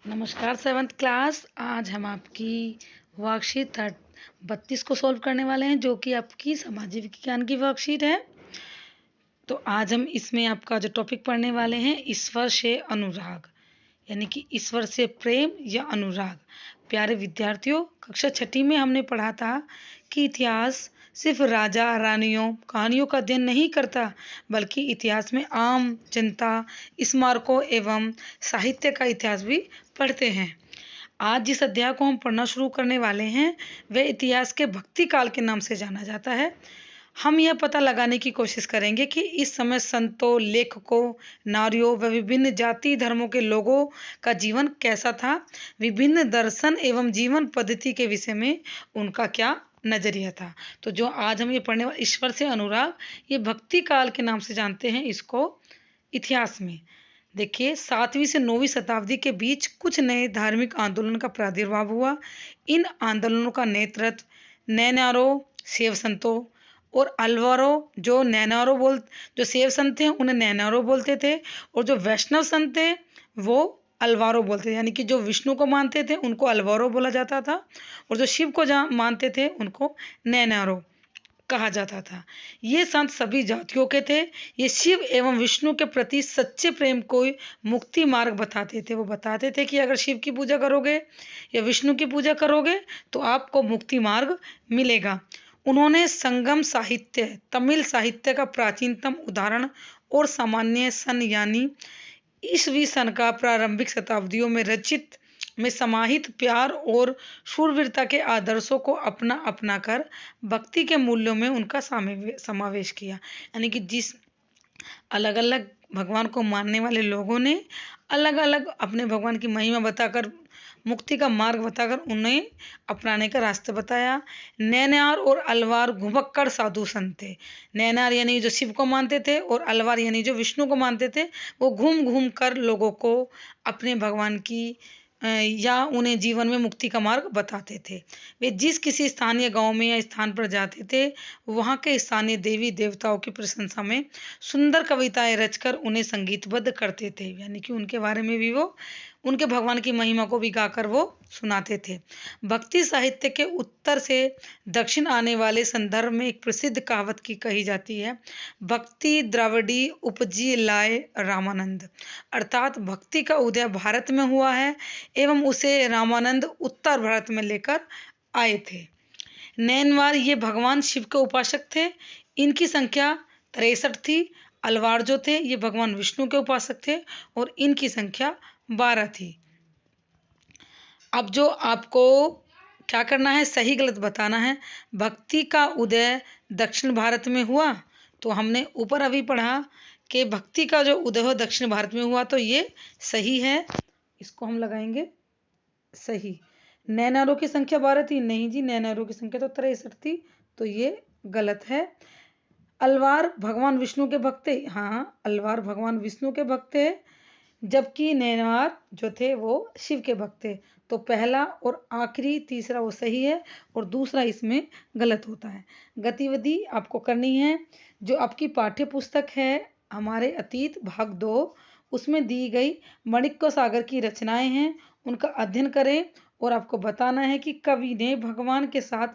नमस्कार seventh class. आज हम आपकी वर्कशीट 32 को सॉल्व करने वाले हैं, जो कि आपकी सामाजिक विज्ञान की वर्कशीट है। तो आज हम इसमें आपका जो टॉपिक पढ़ने वाले हैं, ईश्वर से अनुराग, यानी कि ईश्वर से प्रेम या अनुराग। प्यारे विद्यार्थियों, कक्षा 6ठी में हमने पढ़ा था कि इतिहास सिर्फ राजा रानियों कहानियों का अध्ययन नहीं करता, बल्कि इतिहास में आम जनता, स्मारकों एवं साहित्य का इतिहास भी पढ़ते हैं। आज जिस अध्याय को हम पढ़ना शुरू करने वाले हैं, वह इतिहास के भक्ति काल के नाम से जाना जाता है। हम यह पता लगाने की कोशिश करेंगे कि इस समय संतों, लेखकों, नारियों व विभिन्न जाति धर्मों के लोगों का जीवन कैसा था, विभिन्न दर्शन एवं जीवन पद्धति के विषय में उनका क्या नजरिया था। तो जो आज हम ये पढ़ने वाले ईश्वर से अनुराग, ये भक्ति काल के नाम से जानते हैं इसको इतिहास में। देखिए, 7वीं से 9वीं शताब्दी के बीच कुछ नए धार्मिक आंदोलन का प्रादुर्भाव हुआ। इन आंदोलनों का नेतृत्व नैनारो, शैव संतों और अल्वारो, जो शैव संत थे उन्हें नैनारो बोलते थे, और जो वैष्णव संत थे वो अल्वारो बोलते थे। यानी कि जो विष्णु को मानते थे उनको अल्वारो बोला जाता था, और जो शिव को मानते थे उनको नैनारो कहा जाता था। ये संत सभी जातियों के थे। ये शिव एवं विष्णु के प्रति सच्चे प्रेम को मुक्ति मार्ग बताते थे। वो बताते थे कि अगर शिव की पूजा करोगे या विष्णु की पूजा करोगे तो आपको मुक्ति मार्ग मिलेगा। उन्होंने संगम साहित्य, तमिल साहित्य का प्राचीनतम उदाहरण और सामान्य सन यानी ईसवी सन का प्रारंभिक शताब्दियों में रचित में समाहित प्यार और शूरवीरता के आदर्शों को अपना कर भक्ति के मूल्यों में उनका समावेश किया। यानी कि जिस अलग अलग भगवान को मानने वाले लोगों ने अलग अलग अपने भगवान की महिमा बताकर, मुक्ति का मार्ग बताकर उन्हें अपनाने का रास्ता बताया। नैनार और अलवार घुमक्कड़ साधु संत थे। नैनार यानी जो शिव को मानते थे, और अलवार यानी जो विष्णु को मानते थे। वो घूम घूम कर लोगों को अपने भगवान की या उन्हें जीवन में मुक्ति का मार्ग बताते थे। वे जिस किसी स्थानीय गांव में या स्थान पर जाते थे, वहां के स्थानीय देवी देवताओं की प्रशंसा में सुंदर कविताएं रचकर उन्हें संगीतबद्ध करते थे। यानी कि उनके बारे में भी वो उनके भगवान की महिमा को भी गाकर वो सुनाते थे। भक्ति साहित्य के उत्तर से दक्षिण आने वाले संदर्भ में एक प्रसिद्ध कहावत की कही जाती है, भक्ति द्रविड़ी उपजी लाए रामानंद। अर्थात भक्ति का उदय भारत में हुआ है एवं उसे रामानंद उत्तर भारत में लेकर आए थे। नैनवार ये भगवान शिव के उपासक थे। इनकी संख्या 63 थी। अलवार जो थे ये भगवान विष्णु के उपासक थे, और इनकी संख्या 12 थी। अब जो आपको क्या करना है, सही गलत बताना है। भक्ति का उदय दक्षिण भारत में हुआ, तो हमने ऊपर अभी पढ़ा कि भक्ति का जो उदय हो दक्षिण भारत में हुआ, तो ये सही है। इसको हम लगाएंगे सही। नैनारों की संख्या 12 थी, नहीं जी, नैनारों की संख्या तो 63 थी, तो ये गलत है। अलवार भगवान विष्णु के भक्त थे, हाँ, अलवार भगवान विष्णु के भक्त थे, जबकि नैनवार जो थे वो शिव के भक्त थे। तो पहला और आखिरी तीसरा वो सही है, और दूसरा इसमें गलत होता है। गतिविधि आपको करनी है, जो आपकी पाठ्य पुस्तक है हमारे अतीत भाग 2, उसमें दी गई माणिक्य सागर की रचनाएं हैं, उनका अध्ययन करें, और आपको बताना है कि कवि ने भगवान के साथ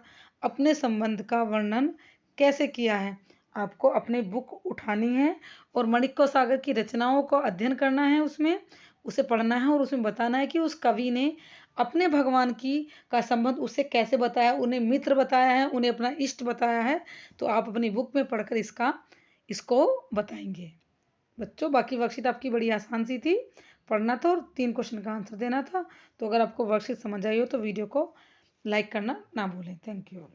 अपने संबंध का वर्णन कैसे किया है। आपको अपनी बुक उठानी है और माणिक्य सागर की रचनाओं को अध्ययन करना है, उसमें उसे पढ़ना है, और उसमें बताना है कि उस कवि ने अपने भगवान की का संबंध उससे कैसे बताया, उन्हें मित्र बताया है, उन्हें अपना इष्ट बताया है। तो आप अपनी बुक में पढ़कर इसको बताएंगे। बच्चों, बाकी वर्कशीट आपकी बड़ी आसान सी थी, पढ़ना था और 3 क्वेश्चन का आंसर देना था। तो अगर आपको वर्कशीट समझ आई हो तो वीडियो को लाइक करना ना भूलें। Thank you.